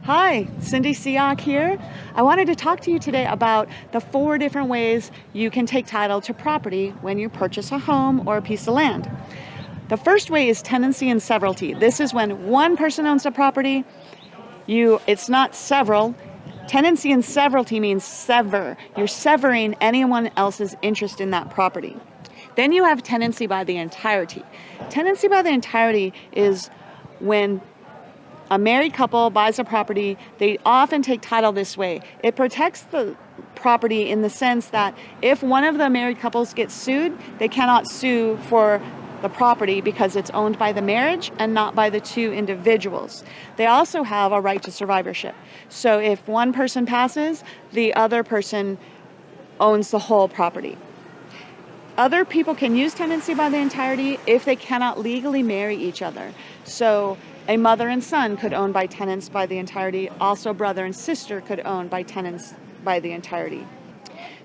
Hi, Cindy Siak here. I wanted to talk to you today about the 4 different ways you can take title to property when you purchase a home or a piece of land. The first way is tenancy and severalty. This is when one person owns the property. It's not several. Tenancy and severalty means sever. You're severing anyone else's interest in that property. Then you have tenancy by the entirety. Tenancy by the entirety is when a married couple buys a property, they often take title this way. It protects the property in the sense that if one of the married couples gets sued, they cannot sue for the property because it's owned by the marriage and not by the two individuals. They also have a right to survivorship. So if one person passes, the other person owns the whole property. Other people can use tenancy by the entirety if they cannot legally marry each other. So a mother and son could own by tenants by the entirety. Also, brother and sister could own by tenants by the entirety.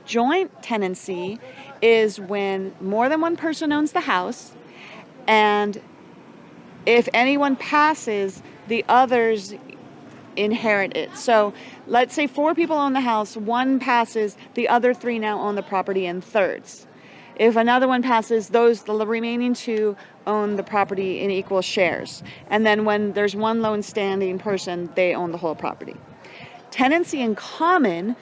Joint tenancy is when more than one person owns the house, and if anyone passes, the others inherit it. So let's say 4 people own the house, one passes, the other 3 now own the property in thirds. If another one passes, the remaining 2 own the property in equal shares. And then when there's one lone standing person, they own the whole property. Tenancy in common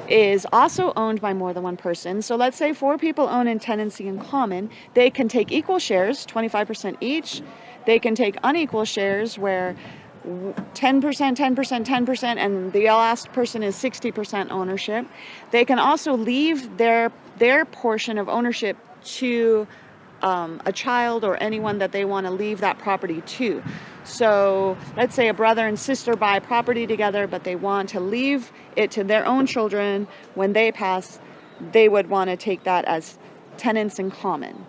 is also owned by more than one person. So let's say 4 people own in tenancy in common. They can take equal shares, 25% each. They can take unequal shares where 10%, 10%, 10%, and the last person is 60% ownership. They can also leave their portion of ownership to a child or anyone that they want to leave that property to. So let's say a brother and sister buy property together, but they want to leave it to their own children. When they pass, they would want to take that as tenants in common.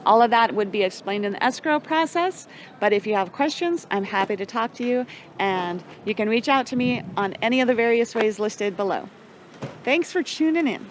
All of that would be explained in the escrow process, but if you have questions, I'm happy to talk to you, and you can reach out to me on any of the various ways listed below. Thanks for tuning in.